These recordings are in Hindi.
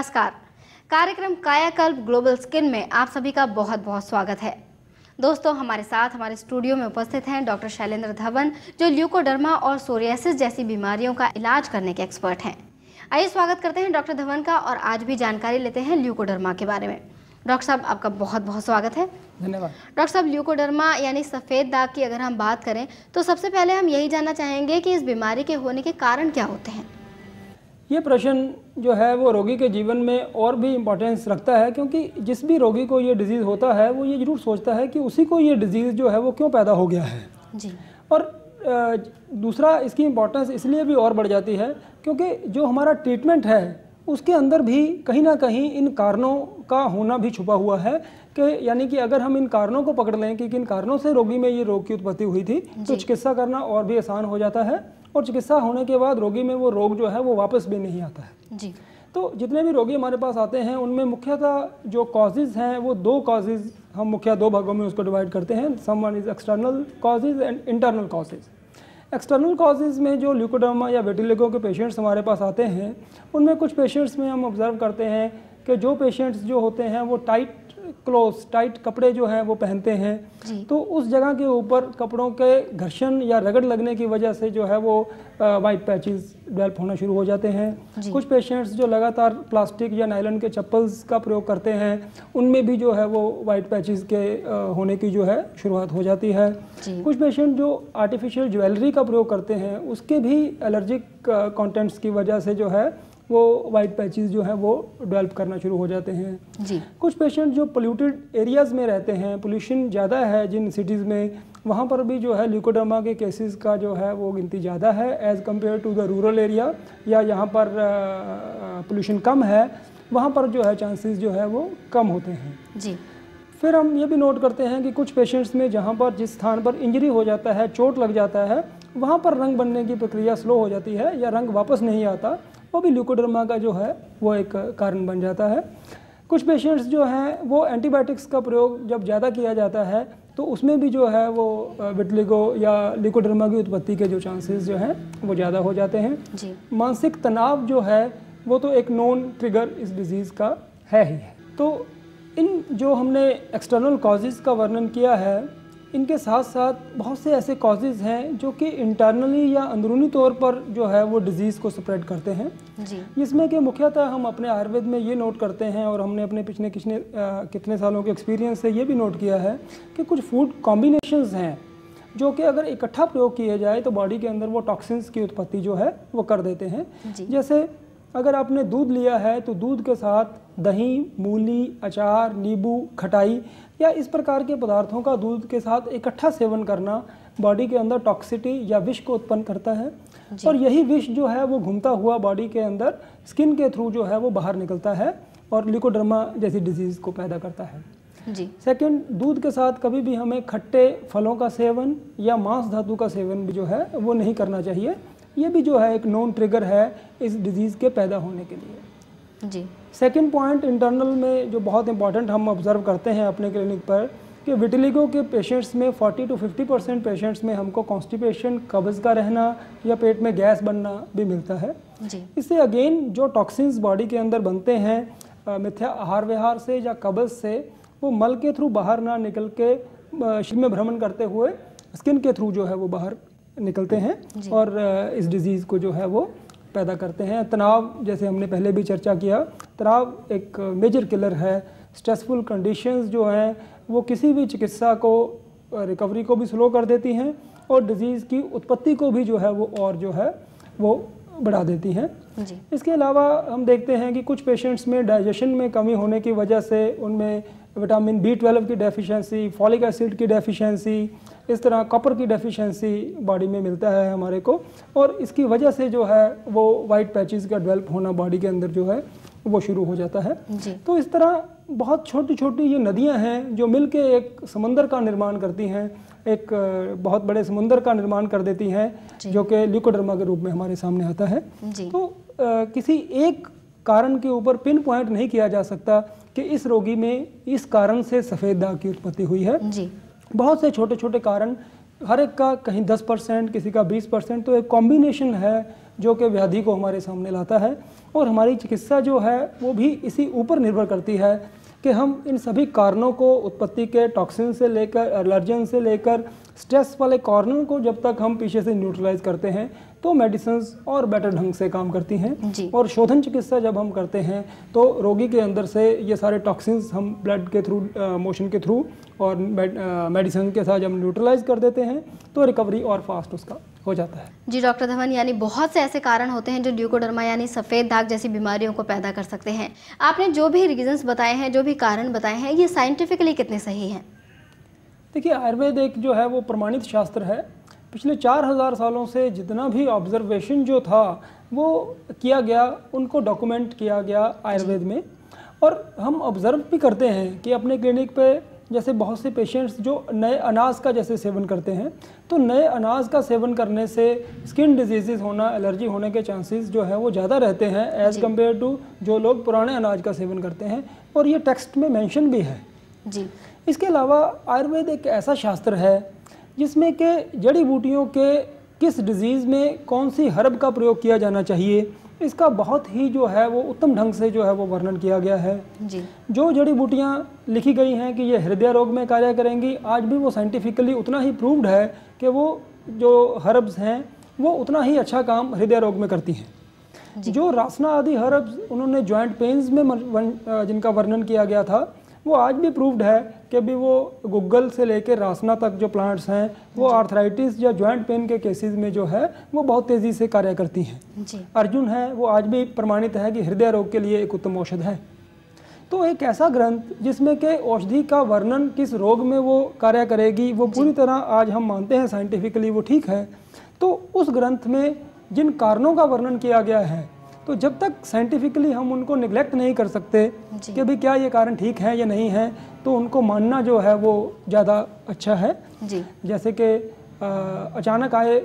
नमस्कार। कार्यक्रम कायाकल्प ग्लोबल स्किन में आप सभी का बहुत बहुत स्वागत है। दोस्तों, हमारे साथ हमारे स्टूडियो में उपस्थित हैं डॉक्टर शैलेंद्र धवन, जो ल्यूकोडर्मा और सोरियासिस जैसी बीमारियों का इलाज करने के एक्सपर्ट हैं। आइए स्वागत करते हैं डॉक्टर धवन का और आज भी जानकारी लेते हैं ल्यूकोडर्मा के बारे में। डॉक्टर साहब, आपका बहुत बहुत स्वागत है। धन्यवाद। डॉक्टर साहब, ल्यूकोडर्मा यानी सफ़ेद दाग की अगर हम बात करें तो सबसे पहले हम यही जानना चाहेंगे कि इस बीमारी के होने के कारण क्या होते हैं। ये प्रश्न जो है वो रोगी के जीवन में और भी इम्पोर्टेंस रखता है, क्योंकि जिस भी रोगी को ये डिज़ीज़ होता है वो ये ज़रूर सोचता है कि उसी को ये डिज़ीज़ जो है वो क्यों पैदा हो गया है जी। और दूसरा इसकी इम्पोर्टेंस इसलिए भी और बढ़ जाती है क्योंकि जो हमारा ट्रीटमेंट है उसके अंदर भी कहीं ना कहीं इन कारणों का होना भी छुपा हुआ है कि यानी कि अगर हम इन कारणों को पकड़ लें कि किन कारणों से रोगी में ये रोग की उत्पत्ति हुई थी तो चिकित्सा करना और भी आसान हो जाता है और चिकित्सा होने के बाद रोगी में वो रोग जो है वो वापस भी नहीं आता है जी। तो जितने भी रोगी हमारे पास आते हैं उनमें मुख्यतः जो कॉजेज़ हैं वो दो कॉजेज़ हम मुख्य दो भागों में उसको डिवाइड करते हैं। Some one is external causes and internal causes. External causes में जो ल्यूकोडर्मा या विटिलिगो के पेशेंट्स हमारे पास आते हैं उनमें कुछ पेशेंट्स में हम ऑब्जर्व करते हैं कि जो पेशेंट्स जो होते हैं वो टाइट कपड़े जो हैं वो पहनते हैं तो उस जगह के ऊपर कपड़ों के घर्षण या रगड़ लगने की वजह से जो है वो वाइट पैचेस डेवलप होना शुरू हो जाते हैं। कुछ पेशेंट्स जो लगातार प्लास्टिक या नायलॉन के चप्पल्स का प्रयोग करते हैं उनमें भी जो है वो वाइट पैचेस के होने की जो है शुरुआत हो जाती है। कुछ पेशेंट जो आर्टिफिशियल ज्वेलरी का प्रयोग करते हैं उसके भी एलर्जिक कंटेंट्स की वजह से जो है वो वाइट पैचेस जो है वो डेवलप करना शुरू हो जाते हैं जी। कुछ पेशेंट जो पोल्यूटेड एरियाज़ में रहते हैं, पोल्यूशन ज़्यादा है जिन सिटीज़ में, वहाँ पर भी जो है ल्यूकोडर्मा के केसेस का जो है वो गिनती ज़्यादा है as compare to the rural area या यहाँ पर पोल्यूशन कम है वहाँ पर जो है चांसेस जो है वो कम होते हैं जी। फिर हम ये भी नोट करते हैं कि कुछ पेशेंट्स में जहाँ पर जिस स्थान पर इंजरी हो जाता है, चोट लग जाता है, वहाँ पर रंग बनने की प्रक्रिया स्लो हो जाती है या रंग वापस नहीं आता, वो भी ल्यूकोडर्मा का जो है वो एक कारण बन जाता है। कुछ पेशेंट्स जो हैं वो एंटीबायोटिक्स का प्रयोग जब ज़्यादा किया जाता है तो उसमें भी जो है वो विटिलिगो या ल्यूकोडर्मा की उत्पत्ति के जो चांसेस जो हैं वो ज़्यादा हो जाते हैं जी। मानसिक तनाव जो है वो तो एक नॉन ट्रिगर इस डिज़ीज़ का है ही है। तो इन जो हमने एक्सटर्नल कॉजेज़ का वर्णन किया है इनके साथ साथ बहुत से ऐसे कॉजेज़ हैं जो कि इंटरनली या अंदरूनी तौर पर जो है वो डिज़ीज़ को स्प्रेड करते हैं जी। जिसमें कि मुख्यतः हम अपने आयुर्वेद में ये नोट करते हैं और हमने अपने पिछले कितने सालों के एक्सपीरियंस से ये भी नोट किया है कि कुछ फूड कॉम्बिनेशंस हैं जो कि अगर इकट्ठा प्रयोग किए जाए तो बॉडी के अंदर वो टॉक्सिन्स की उत्पत्ति जो है वो कर देते हैं। जैसे अगर आपने दूध लिया है तो दूध के साथ दही, मूली, अचार, नींबू, खटाई या इस प्रकार के पदार्थों का दूध के साथ इकट्ठा सेवन करना बॉडी के अंदर टॉक्सिटी या विष को उत्पन्न करता है और यही विष जो है वो घूमता हुआ बॉडी के अंदर स्किन के थ्रू जो है वो बाहर निकलता है और ल्यूकोडर्मा जैसी डिजीज़ को पैदा करता है जी। सेकेंड, दूध के साथ कभी भी हमें खट्टे फलों का सेवन या मांस धातु का सेवन भी जो है वो नहीं करना चाहिए। ये भी जो है एक नॉन ट्रिगर है इस डिज़ीज़ के पैदा होने के लिए जी। सेकेंड पॉइंट इंटरनल में जो बहुत इंपॉर्टेंट हम ऑब्जर्व करते हैं अपने क्लिनिक पर कि विटिलिगो के पेशेंट्स में 40 to 50% पेशेंट्स में हमको कॉन्स्टिपेशन, कब्ज़ का रहना या पेट में गैस बनना भी मिलता है जी। इससे अगेन जो टॉक्सिन्स बॉडी के अंदर बनते हैं मिथ्या आहार विहार से या कब्ज़ से, वो मल के थ्रू बाहर ना निकल के शरीर में भ्रमण करते हुए स्किन के थ्रू जो है वो बाहर निकलते हैं और इस डिज़ीज़ को जो है वो पैदा करते हैं। तनाव, जैसे हमने पहले भी चर्चा किया, तनाव एक मेजर किलर है। स्ट्रेसफुल कंडीशंस जो हैं वो किसी भी चिकित्सा को रिकवरी को भी स्लो कर देती हैं और डिज़ीज़ की उत्पत्ति को भी जो है वो और जो है वो बढ़ा देती हैं जी। इसके अलावा हम देखते हैं कि कुछ पेशेंट्स में डाइजेशन में कमी होने की वजह से उनमें विटामिन B12 की डेफिशिएंसी, फॉलिक एसिड की डेफिशिएंसी, इस तरह कॉपर की डेफिशिएंसी बॉडी में मिलता है हमारे को और इसकी वजह से जो है वो वाइट पैचेस का डेवलप होना बॉडी के अंदर जो है वो शुरू हो जाता है जी। तो इस तरह बहुत छोटी छोटी ये नदियां हैं जो मिलके एक समंदर का निर्माण करती हैं, एक बहुत बड़े समुंदर का निर्माण कर देती हैं जो कि ल्यूकोडर्मा के रूप में हमारे सामने आता है जी। तो किसी एक कारण के ऊपर पिन पॉइंट नहीं किया जा सकता कि इस रोगी में इस कारण से सफ़ेद दाग की उत्पत्ति हुई है जी। बहुत से छोटे छोटे कारण, हर एक का कहीं 10%, किसी का 20%, तो एक कॉम्बिनेशन है जो कि व्याधि को हमारे सामने लाता है, और हमारी चिकित्सा जो है वो भी इसी ऊपर निर्भर करती है कि हम इन सभी कारणों को, उत्पत्ति के टॉक्सिन से लेकर, एलर्जन से लेकर स्ट्रेस वाले कारणों को जब तक हम पीछे से न्यूट्रलाइज करते हैं तो मेडिसिन्स और बेटर ढंग से काम करती हैं। और शोधन चिकित्सा जब हम करते हैं तो रोगी के अंदर से ये सारे टॉक्सिन्स हम ब्लड के थ्रू, मोशन के थ्रू और मेडिसिन के साथ जब न्यूट्रलाइज कर देते हैं तो रिकवरी और फास्ट उसका हो जाता है। जी डॉक्टर धवन, यानी बहुत से ऐसे कारण होते हैं जो ल्यूकोडर्मा यानी सफ़ेद दाग जैसी बीमारियों को पैदा कर सकते हैं। आपने जो भी रीजंस बताए हैं, जो भी कारण बताए हैं, ये साइंटिफिकली कितने सही हैं? देखिए, आयुर्वेद एक जो है वो प्रमाणित शास्त्र है। पिछले 4000 सालों से जितना भी ऑब्जर्वेशन जो था वो किया गया, उनको डॉक्यूमेंट किया गया आयुर्वेद में। और हम ऑब्जर्व भी करते हैं कि अपने क्लिनिक पे जैसे बहुत से पेशेंट्स जो नए अनाज का जैसे सेवन करते हैं, तो नए अनाज का सेवन करने से स्किन डिजीज़ होना, एलर्जी होने के चांसेस जो है वो ज़्यादा रहते हैं एज़ कम्पेयर टू जो लोग पुराने अनाज का सेवन करते हैं, और ये टेक्स्ट में मेंशन भी है जी। इसके अलावा आयुर्वेद एक ऐसा शास्त्र है जिसमें कि जड़ी बूटियों के किस डिजीज़ में कौन सी हर्ब का प्रयोग किया जाना चाहिए, इसका बहुत ही जो है वो उत्तम ढंग से जो है वो वर्णन किया गया है जी। जो जड़ी बूटियाँ लिखी गई हैं कि ये हृदय रोग में कार्य करेंगी, आज भी वो साइंटिफिकली उतना ही प्रूव्ड है कि वो जो हर्ब्स हैं वो उतना ही अच्छा काम हृदय रोग में करती हैं। जो रासना आदि हर्ब्स उन्होंने जॉइंट पेन्स में जिनका वर्णन किया गया था, वो आज भी प्रूव्ड है कि भी वो गुग्गल से लेकर रासना तक जो प्लांट्स हैं वो आर्थराइटिस या जॉइंट पेन के केसेस में जो है वो बहुत तेज़ी से कार्य करती हैं। अर्जुन है वो आज भी प्रमाणित है कि हृदय रोग के लिए एक उत्तम औषध है। तो एक ऐसा ग्रंथ जिसमें कि औषधि का वर्णन किस रोग में वो कार्य करेगी वो पूरी तरह आज हम मानते हैं साइंटिफिकली वो ठीक है। तो उस ग्रंथ में जिन कारणों का वर्णन किया गया है, तो जब तक साइंटिफिकली हम उनको निगलेक्ट नहीं कर सकते कि भाई क्या ये कारण ठीक है या नहीं है, तो उनको मानना जो है वो ज़्यादा अच्छा है जी। जैसे कि अचानक आए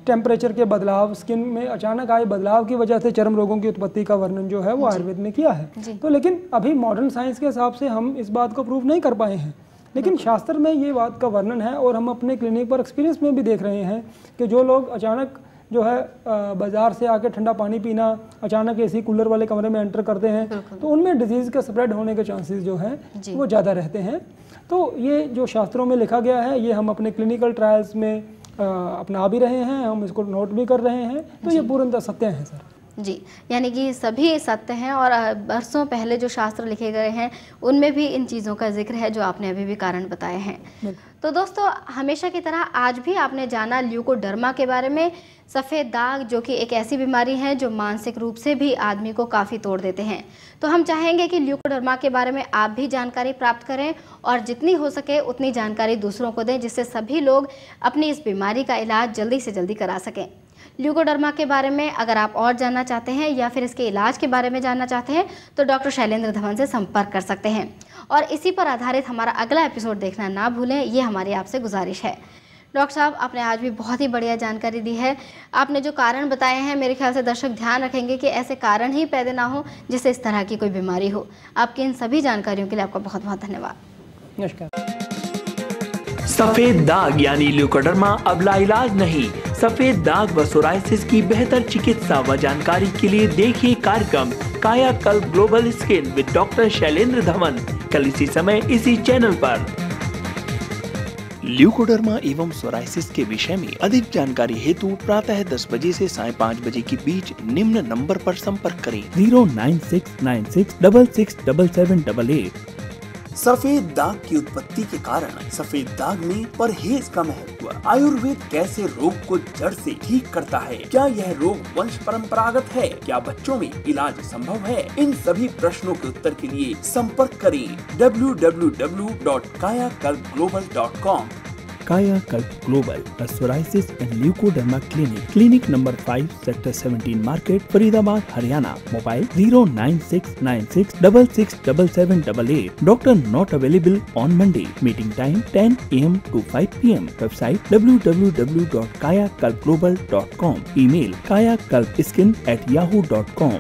टेम्परेचर के बदलाव, स्किन में अचानक आए बदलाव की वजह से चर्म रोगों की उत्पत्ति का वर्णन जो है वो आयुर्वेद में किया है। तो लेकिन अभी मॉडर्न साइंस के हिसाब से हम इस बात को प्रूव नहीं कर पाए हैं, लेकिन शास्त्र में ये बात का वर्णन है और हम अपने क्लिनिक पर एक्सपीरियंस में भी देख रहे हैं कि जो लोग अचानक जो है बाज़ार से आके ठंडा पानी पीना, अचानक एसी कूलर वाले कमरे में एंटर करते हैं, तो उनमें डिजीज़ का स्प्रेड होने के चांसेस जो हैं वो ज़्यादा रहते हैं। तो ये जो शास्त्रों में लिखा गया है ये हम अपने क्लिनिकल ट्रायल्स में अपना भी रहे हैं, हम इसको नोट भी कर रहे हैं, तो ये पूर्णतः सत्य है सर जी। यानी कि सभी सत्य हैं और बरसों पहले जो शास्त्र लिखे गए हैं उनमें भी इन चीज़ों का जिक्र है जो आपने अभी भी कारण बताए हैं। तो दोस्तों, हमेशा की तरह आज भी आपने जाना ल्यूकोडर्मा के बारे में, सफ़ेद दाग जो कि एक ऐसी बीमारी है जो मानसिक रूप से भी आदमी को काफ़ी तोड़ देते हैं। तो हम चाहेंगे कि ल्यूकोडर्मा के बारे में आप भी जानकारी प्राप्त करें और जितनी हो सके उतनी जानकारी दूसरों को दें, जिससे सभी लोग अपनी इस बीमारी का इलाज जल्दी से जल्दी करा सकें। ल्यूकोडर्मा के बारे में अगर आप और जानना चाहते हैं या फिर इसके इलाज के बारे में जानना चाहते हैं तो डॉक्टर शैलेंद्र धवन से संपर्क कर सकते हैं और इसी पर आधारित हमारा अगला एपिसोड देखना ना भूलें, ये हमारी आपसे गुजारिश है। डॉक्टर साहब, आपने आज भी बहुत ही बढ़िया जानकारी दी है। आपने जो कारण बताए हैं मेरे ख्याल से दर्शक ध्यान रखेंगे कि ऐसे कारण ही पैदा ना हो जिससे इस तरह की कोई बीमारी हो। आपकी इन सभी जानकारियों के लिए आपका बहुत बहुत धन्यवाद। नमस्कार। सफेद दाग यानी ल्यूकोडर्मा अब लाइलाज नहीं। सफेद दाग व सोराइसिस की बेहतर चिकित्सा व जानकारी के लिए देखिए कार्यक्रम कायाकल्प global skin with doctor Shailendra Dhawan, कल इसी समय इसी चैनल पर। ल्यूकोडर्मा एवं सोराइसिस के विषय में अधिक जानकारी हेतु प्रातः 10 बजे से सायं 5 बजे के बीच निम्न नंबर पर संपर्क करें 09696667788। सफेद दाग की उत्पत्ति के कारण सफेद दाग में परहेज का महत्व। आयुर्वेद कैसे रोग को जड़ से ठीक करता है? क्या यह रोग वंश परंपरागत है? क्या बच्चों में इलाज संभव है? इन सभी प्रश्नों के उत्तर के लिए संपर्क करें www.kayakalpglobal.com। कायाकल्प global, a psoriasis and leukoderma clinic, clinic number 5, sector 17 market, Faridabad, Haryana. Mobile 09696667788। Doctor not available on Monday. Meeting time 10 AM to 5 PM. Website www.kayakalpglobal.com. Email kayakalpskin@yahoo.com.